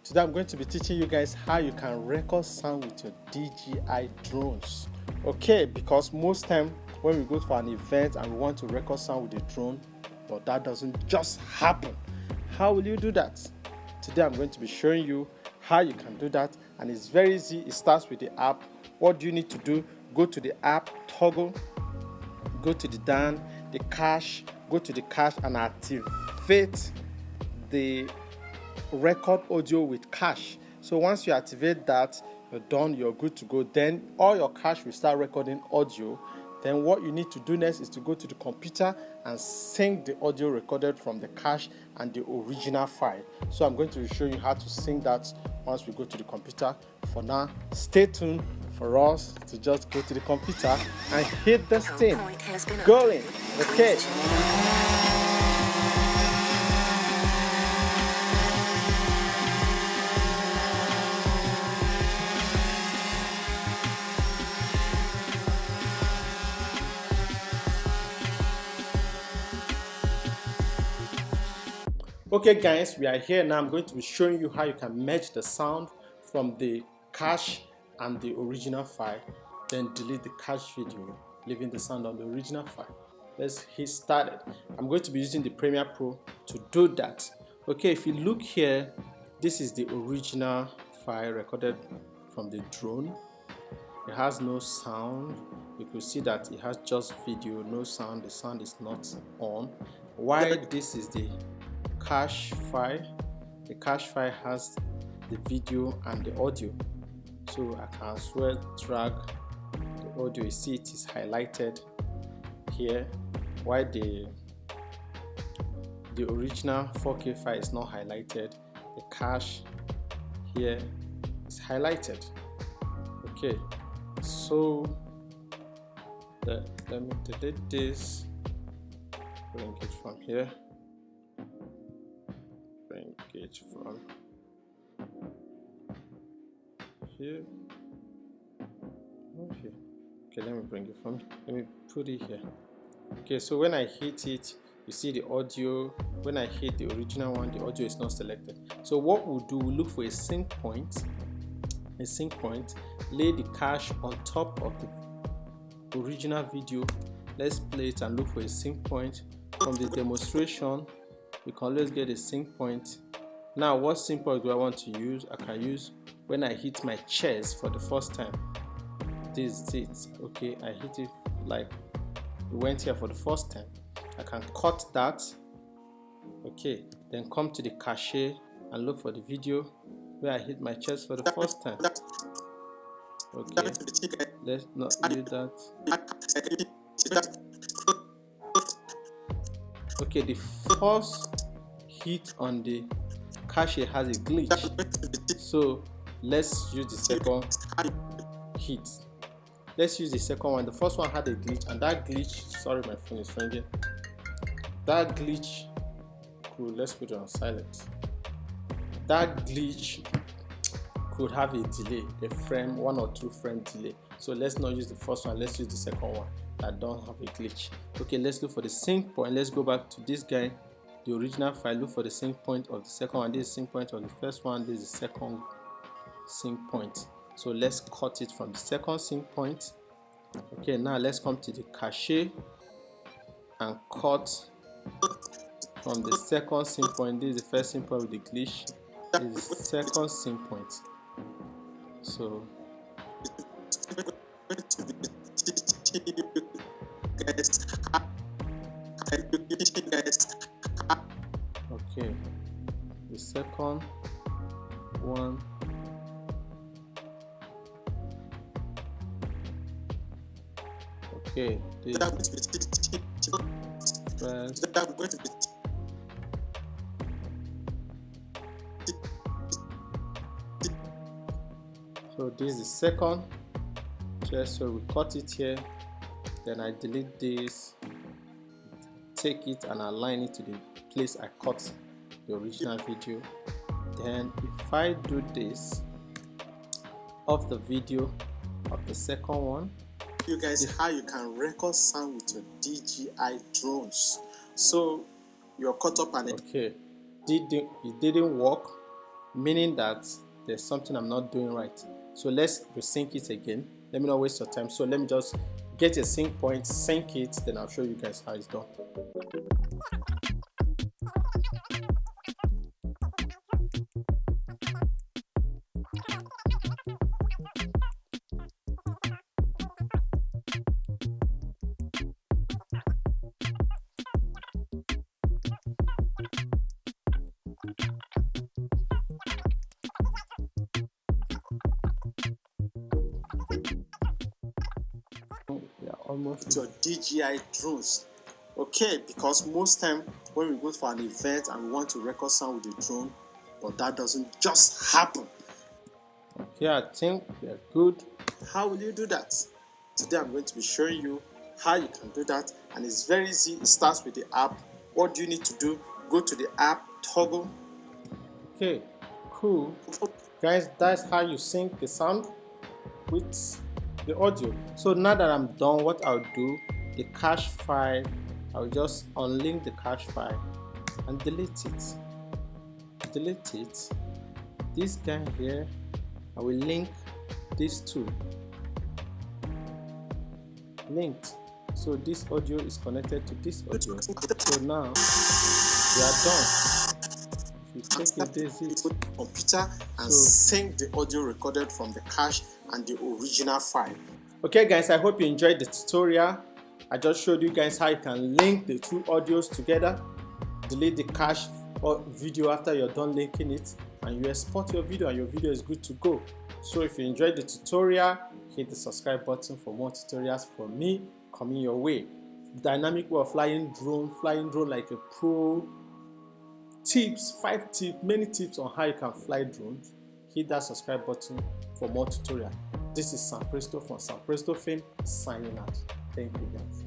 Today I'm going to be teaching you guys how you can record sound with your DJI drones. Okay, because most time when we go for an event and we want to record sound with a drone, but that doesn't just happen. How will you do that? Today I'm going to be showing you how you can do that, and it's very easy. It starts with the app. What do you need to do? Go to the app, toggle, go to the down, the cache, go to the cache and activate the record audio with cache. So once you activate that, you're done, you're good to go. Then all your cache will start recording audio. Then what you need to do next is to go to the computer and sync the audio recorded from the cache and the original file. So I'm going to show you how to sync that once we go to the computer. For now, stay tuned for us to just go to the computer and hit this thing going. Okay. Okay guys, we are here now. I'm going to be showing you how you can merge the sound from the cache and the original file, then delete the cache video, leaving the sound on the original file. Let's hit started. I'm going to be using the Premiere Pro to do that. Okay, if you look here, this is the original file recorded from the drone. It has no sound. You could see that it has just video, no sound. The sound is not on. While this is the cache file. The cache file has the video and the audio, so I can as well drag the audio. You see it is highlighted here, while the original 4K file is not highlighted. The cache here is highlighted. Okay, so let me delete this, bring it from here, bring it from here. Okay, let me bring it from here. Let me put it here. Okay, so when I hit it, you see the audio. When I hit the original one, the audio is not selected. So what we'll do, we'll look for a sync point. Lay the cache on top of the original video. Let's play it and look for a sync point. From the demonstration, you can always get a sync point. Now, what sync point do I want to use? I can use when I hit my chest for the first time. This is it. Okay, I hit it like it went here for the first time. I can cut that. Okay, then come to the cache and look for the video where I hit my chest for the first time. Okay, let's not use that. Okay, the first hit on the cache has a glitch, so let's use the second hit. Let's use the second one. The first one had a glitch, and that glitch, sorry, my phone is ringing. That glitch, cool, let's put it on silent. That glitch could have a delay, a frame, 1 or 2 frame delay. So let's not use the first one, let's use the second one that don't have a glitch. Okay, let's look for the sync point. Let's go back to this guy, the original file. Look for the sync point of the second one. This is sync point of the first one. This is the second sync point. So let's cut it from the second sync point. Okay, now let's come to the cache and cut from the second sync point. This is the first sync point with the glitch. This is the second sync point. So okay, the second one. Okay, so this is the second. So we cut it here, then I delete this, take it and align it to the place I cut the original video. Then if I do this of the video of the second one, you guys how you can record sound with your DJI drones. So you're caught up and okay, it didn't work. meaning that there's something I'm not doing right. So let's resync it again. Let me not waste your time. So let me just get a sync point, sync it, then I'll show you guys how it's done. We are almost your DJI drones. Okay, because most time when we go for an event and we want to record sound with a drone, but that doesn't just happen. Okay, I think we are good. How will you do that? Today I'm going to be showing you how you can do that, and it's very easy. It starts with the app. What do you need to do? Go to the app, toggle. Okay, cool. Guys, that's how you sync the sound with the audio. So now that I'm done, what I'll do, the cache file, I'll just unlink the cache file and delete it. This guy here, I will link these two. Linked. So this audio is connected to this audio. So now we are done. If you take it, this is computer and sync the audio recorded from the cache and the original file. Okay guys, I hope you enjoyed the tutorial. I just showed you guys how you can link the two audios together, delete the cache or video after you're done linking it, and you export your video and your video is good to go. So if you enjoyed the tutorial, hit the subscribe button for more tutorials from me coming your way. Dynamic way of flying drone like a pro. Tips, 5 tips, many tips on how you can fly drones. Hit that subscribe button for more tutorial. This is Sam Presto from Sam Presto Fame signing out. Thank you guys.